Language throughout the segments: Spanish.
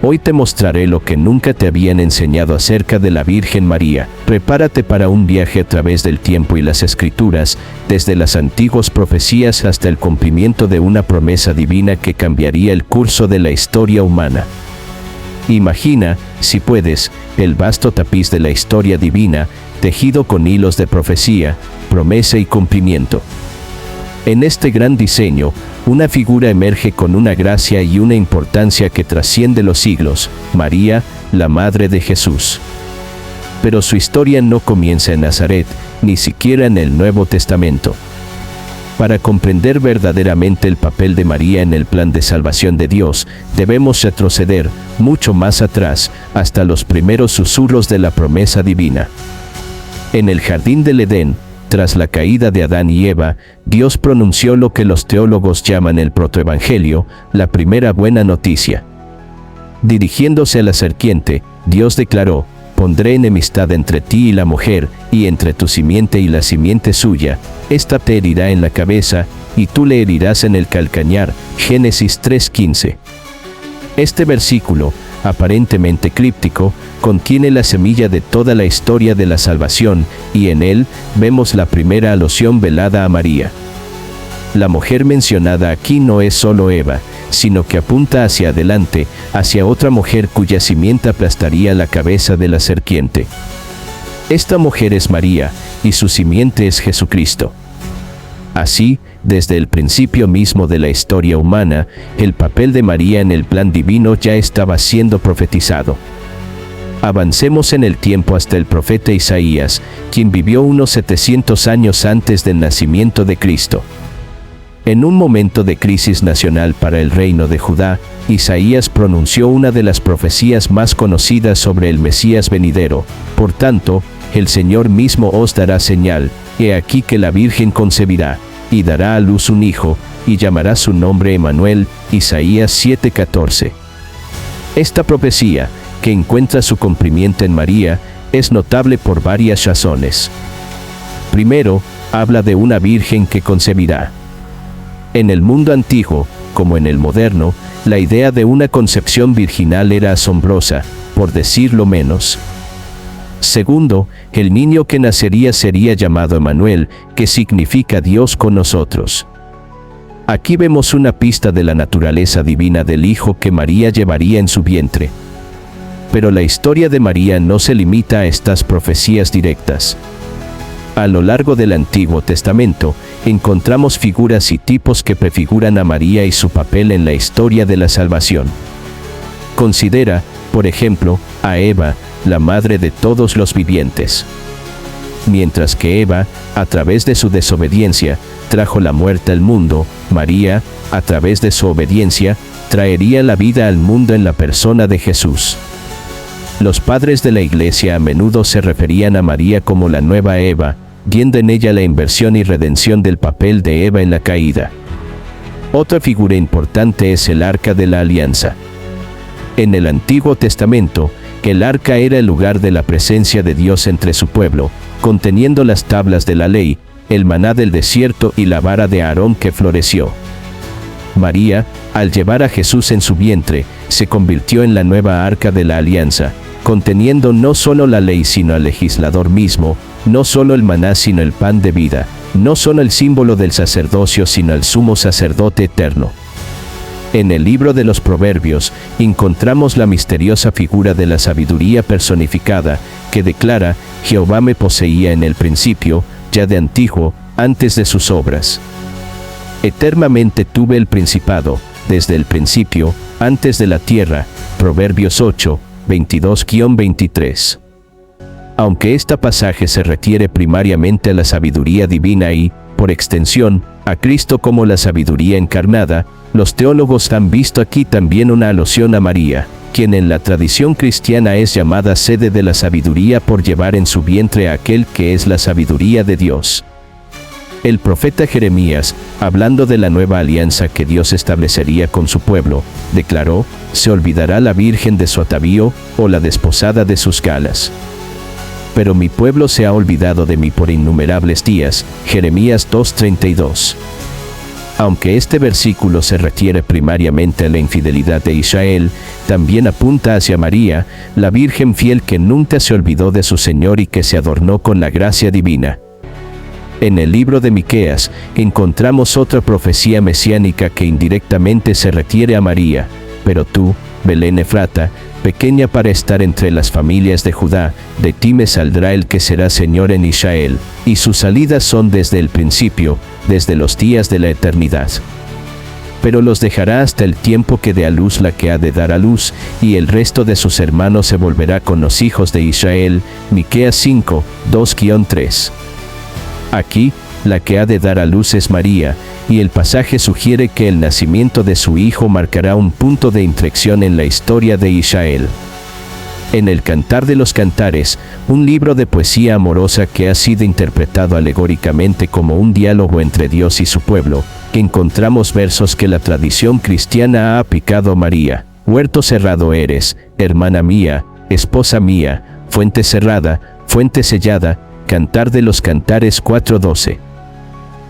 Hoy te mostraré lo que nunca te habían enseñado acerca de la Virgen María. Prepárate para un viaje a través del tiempo y las Escrituras, desde las antiguas profecías hasta el cumplimiento de una promesa divina que cambiaría el curso de la historia humana. Imagina, si puedes, el vasto tapiz de la historia divina, tejido con hilos de profecía, promesa y cumplimiento. En este gran diseño, una figura emerge con una gracia y una importancia que trasciende los siglos: María, la Madre de Jesús. Pero su historia no comienza en Nazaret, ni siquiera en el Nuevo Testamento. Para comprender verdaderamente el papel de María en el plan de salvación de Dios, debemos retroceder mucho más atrás, hasta los primeros susurros de la promesa divina. En el jardín del Edén, tras la caída de Adán y Eva, Dios pronunció lo que los teólogos llaman el protoevangelio, la primera buena noticia. Dirigiéndose a la serpiente, Dios declaró: «Pondré enemistad entre ti y la mujer, y entre tu simiente y la simiente suya. Esta te herirá en la cabeza, y tú le herirás en el calcañar». Génesis 3:15. Este versículo, aparentemente críptico, contiene la semilla de toda la historia de la salvación, y en él vemos la primera alusión velada a María. La mujer mencionada aquí no es solo Eva, sino que apunta hacia adelante, hacia otra mujer cuya simiente aplastaría la cabeza de la serpiente. Esta mujer es María, y su simiente es Jesucristo. Así, desde el principio mismo de la historia humana, el papel de María en el plan divino ya estaba siendo profetizado. Avancemos en el tiempo hasta el profeta Isaías, quien vivió unos 700 años antes del nacimiento de Cristo. En un momento de crisis nacional para el reino de Judá, Isaías pronunció una de las profecías más conocidas sobre el Mesías venidero: «Por tanto, el Señor mismo os dará señal, he aquí que la Virgen concebirá, y dará a luz un hijo, y llamará su nombre Emmanuel». Isaías 7:14. Esta profecía, que encuentra su cumplimiento en María, es notable por varias razones. Primero, habla de una virgen que concebirá. En el mundo antiguo, como en el moderno, la idea de una concepción virginal era asombrosa, por decirlo menos. Segundo, el niño que nacería sería llamado Emmanuel, que significa Dios con nosotros. Aquí vemos una pista de la naturaleza divina del hijo que María llevaría en su vientre. Pero la historia de María no se limita a estas profecías directas. A lo largo del Antiguo Testamento, encontramos figuras y tipos que prefiguran a María y su papel en la historia de la salvación. Considera, por ejemplo, a Eva, la madre de todos los vivientes. Mientras que Eva, a través de su desobediencia, trajo la muerte al mundo, María, a través de su obediencia, traería la vida al mundo en la persona de Jesús. Los padres de la Iglesia a menudo se referían a María como la nueva Eva, viendo en ella la inversión y redención del papel de Eva en la caída. Otra figura importante es el Arca de la Alianza. En el Antiguo Testamento, el arca era el lugar de la presencia de Dios entre su pueblo, conteniendo las tablas de la ley, el maná del desierto y la vara de Aarón que floreció. María, al llevar a Jesús en su vientre, se convirtió en la nueva arca de la alianza, conteniendo no solo la ley sino al legislador mismo, no solo el maná sino el pan de vida, no solo el símbolo del sacerdocio sino el sumo sacerdote eterno. En el libro de los Proverbios, encontramos la misteriosa figura de la sabiduría personificada, que declara: «Jehová me poseía en el principio, ya de antiguo, antes de sus obras. Eternamente tuve el principado, desde el principio, antes de la tierra». Proverbios 8, 22-23. Aunque este pasaje se refiere primariamente a la sabiduría divina y, por extensión, a Cristo como la sabiduría encarnada, los teólogos han visto aquí también una alusión a María, quien en la tradición cristiana es llamada sede de la sabiduría por llevar en su vientre a aquel que es la sabiduría de Dios. El profeta Jeremías, hablando de la nueva alianza que Dios establecería con su pueblo, declaró: «Se olvidará la virgen de su atavío, o la desposada de sus galas. Pero mi pueblo se ha olvidado de mí por innumerables días». Jeremías 2:32. Aunque este versículo se refiere primariamente a la infidelidad de Israel, también apunta hacia María, la Virgen fiel que nunca se olvidó de su Señor y que se adornó con la gracia divina. En el libro de Miqueas encontramos otra profecía mesiánica que indirectamente se refiere a María. Pero tú, Belén Efrata, pequeña para estar entre las familias de Judá, de ti me saldrá el que será Señor en Israel, y sus salidas son desde el principio, desde los días de la eternidad. Pero los dejará hasta el tiempo que dé a luz la que ha de dar a luz, y el resto de sus hermanos se volverá con los hijos de Israel. Miqueas 5, 2-3. Aquí, la que ha de dar a luz es María, y el pasaje sugiere que el nacimiento de su hijo marcará un punto de inflexión en la historia de Israel. En el Cantar de los Cantares, un libro de poesía amorosa que ha sido interpretado alegóricamente como un diálogo entre Dios y su pueblo, que encontramos versos que la tradición cristiana ha aplicado a María. Huerto cerrado eres, hermana mía, esposa mía, fuente cerrada, fuente sellada. Cantar de los Cantares 4:12.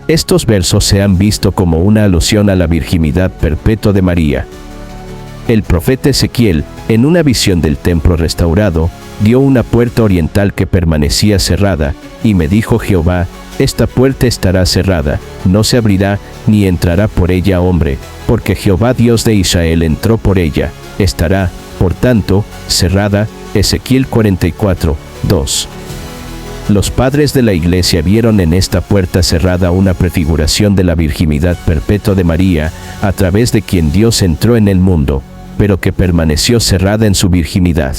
Estos versos se han visto como una alusión a la virginidad perpetua de María. El profeta Ezequiel, en una visión del templo restaurado, vio una puerta oriental que permanecía cerrada, y me dijo Jehová, esta puerta estará cerrada, no se abrirá, ni entrará por ella hombre, porque Jehová Dios de Israel entró por ella, estará, por tanto, cerrada. Ezequiel 44:2. Los padres de la Iglesia vieron en esta puerta cerrada una prefiguración de la virginidad perpetua de María, a través de quien Dios entró en el mundo, pero que permaneció cerrada en su virginidad.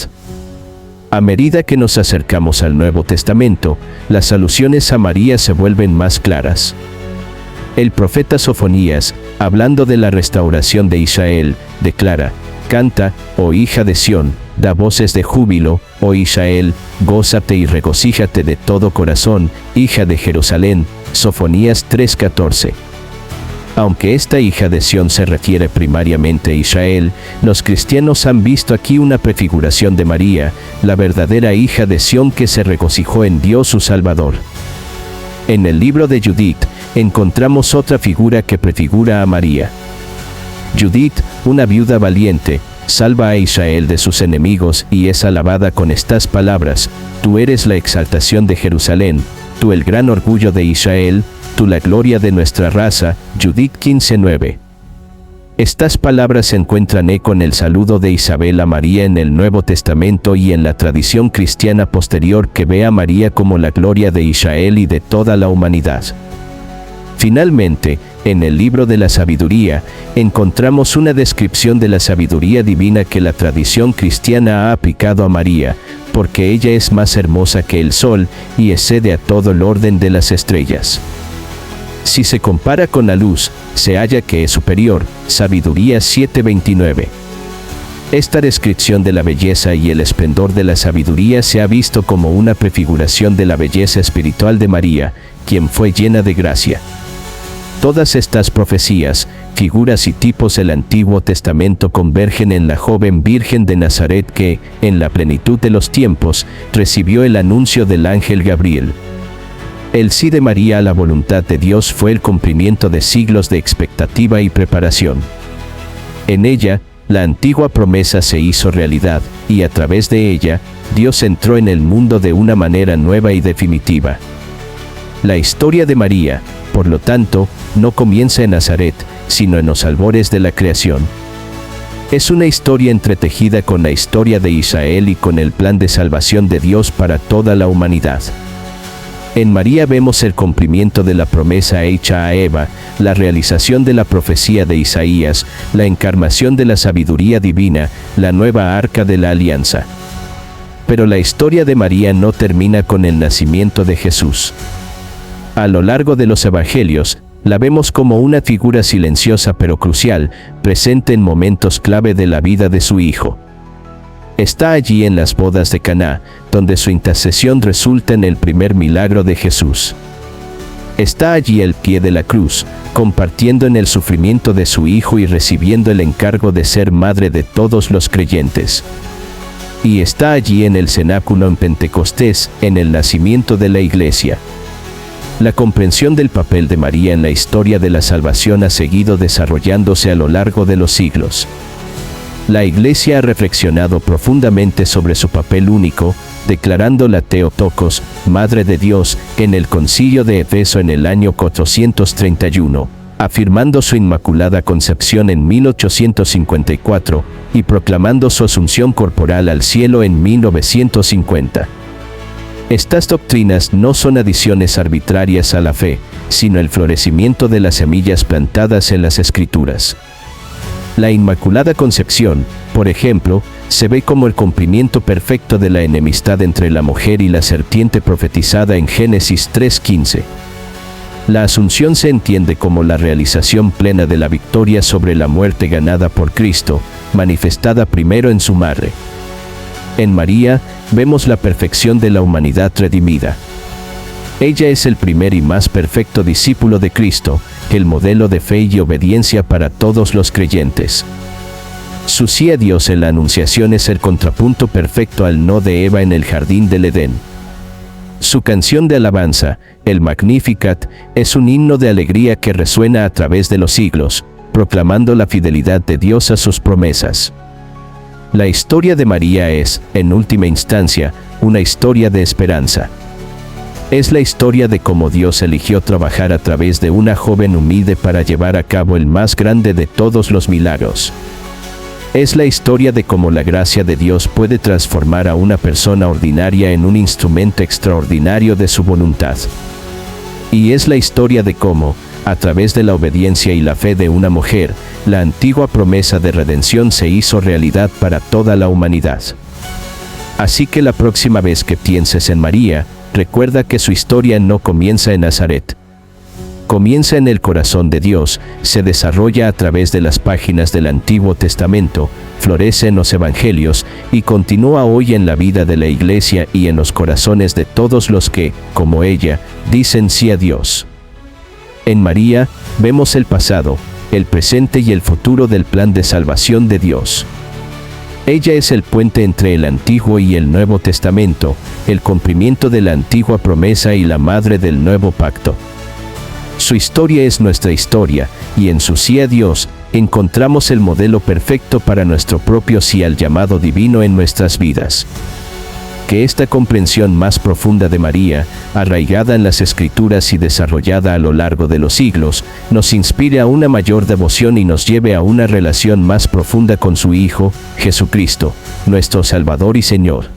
A medida que nos acercamos al Nuevo Testamento, las alusiones a María se vuelven más claras. El profeta Sofonías, hablando de la restauración de Israel, declara: canta, oh hija de Sión, da voces de júbilo, oh Israel, gózate y regocíjate de todo corazón, hija de Jerusalén. Sofonías 3:14. Aunque esta hija de Sión se refiere primariamente a Israel, los cristianos han visto aquí una prefiguración de María, la verdadera hija de Sión que se regocijó en Dios su Salvador. En el libro de Judith, encontramos otra figura que prefigura a María. Judith, una viuda valiente, salva a Israel de sus enemigos y es alabada con estas palabras: tú eres la exaltación de Jerusalén, tú el gran orgullo de Israel, tú la gloria de nuestra raza. Judith 15:9. Estas palabras encuentran eco en el saludo de Isabel a María en el Nuevo Testamento y en la tradición cristiana posterior que ve a María como la gloria de Israel y de toda la humanidad. Finalmente, en el libro de la sabiduría, encontramos una descripción de la sabiduría divina que la tradición cristiana ha aplicado a María, porque ella es más hermosa que el sol y excede a todo el orden de las estrellas. Si se compara con la luz, se halla que es superior. Sabiduría 7:29. Esta descripción de la belleza y el esplendor de la sabiduría se ha visto como una prefiguración de la belleza espiritual de María, quien fue llena de gracia. Todas estas profecías, figuras y tipos del Antiguo Testamento convergen en la joven Virgen de Nazaret que, en la plenitud de los tiempos, recibió el anuncio del ángel Gabriel. El sí de María a la voluntad de Dios fue el cumplimiento de siglos de expectativa y preparación. En ella, la antigua promesa se hizo realidad, y a través de ella, Dios entró en el mundo de una manera nueva y definitiva. La historia de María, por lo tanto, no comienza en Nazaret, sino en los albores de la creación. Es una historia entretejida con la historia de Israel y con el plan de salvación de Dios para toda la humanidad. En María vemos el cumplimiento de la promesa hecha a Eva, la realización de la profecía de Isaías, la encarnación de la sabiduría divina, la nueva arca de la alianza. Pero la historia de María no termina con el nacimiento de Jesús. A lo largo de los evangelios, la vemos como una figura silenciosa pero crucial, presente en momentos clave de la vida de su hijo. Está allí en las bodas de Caná, donde su intercesión resulta en el primer milagro de Jesús. Está allí al pie de la cruz, compartiendo en el sufrimiento de su hijo y recibiendo el encargo de ser madre de todos los creyentes. Y está allí en el cenáculo en Pentecostés, en el nacimiento de la Iglesia. La comprensión del papel de María en la historia de la salvación ha seguido desarrollándose a lo largo de los siglos. La Iglesia ha reflexionado profundamente sobre su papel único, declarando la Theotokos, Madre de Dios, en el Concilio de Éfeso en el año 431, afirmando su Inmaculada Concepción en 1854 y proclamando su asunción corporal al cielo en 1950. Estas doctrinas no son adiciones arbitrarias a la fe, sino el florecimiento de las semillas plantadas en las Escrituras. La Inmaculada Concepción, por ejemplo, se ve como el cumplimiento perfecto de la enemistad entre la mujer y la serpiente profetizada en Génesis 3:15. La Asunción se entiende como la realización plena de la victoria sobre la muerte ganada por Cristo, manifestada primero en su madre. En María, vemos la perfección de la humanidad redimida. Ella es el primer y más perfecto discípulo de Cristo, el modelo de fe y obediencia para todos los creyentes. Su sí a Dios en la Anunciación es el contrapunto perfecto al no de Eva en el jardín del Edén. Su canción de alabanza, el Magnificat, es un himno de alegría que resuena a través de los siglos, proclamando la fidelidad de Dios a sus promesas. La historia de María es, en última instancia, una historia de esperanza. Es la historia de cómo Dios eligió trabajar a través de una joven humilde para llevar a cabo el más grande de todos los milagros. Es la historia de cómo la gracia de Dios puede transformar a una persona ordinaria en un instrumento extraordinario de su voluntad. Y es la historia de cómo, a través de la obediencia y la fe de una mujer, la antigua promesa de redención se hizo realidad para toda la humanidad. Así que la próxima vez que pienses en María, recuerda que su historia no comienza en Nazaret. Comienza en el corazón de Dios, se desarrolla a través de las páginas del Antiguo Testamento, florece en los Evangelios y continúa hoy en la vida de la Iglesia y en los corazones de todos los que, como ella, dicen sí a Dios. En María, vemos el pasado, el presente y el futuro del plan de salvación de Dios. Ella es el puente entre el Antiguo y el Nuevo Testamento, el cumplimiento de la antigua promesa y la madre del nuevo pacto. Su historia es nuestra historia, y en su sí a Dios, encontramos el modelo perfecto para nuestro propio sí al llamado divino en nuestras vidas. Que esta comprensión más profunda de María, arraigada en las Escrituras y desarrollada a lo largo de los siglos, nos inspire a una mayor devoción y nos lleve a una relación más profunda con su Hijo, Jesucristo, nuestro Salvador y Señor.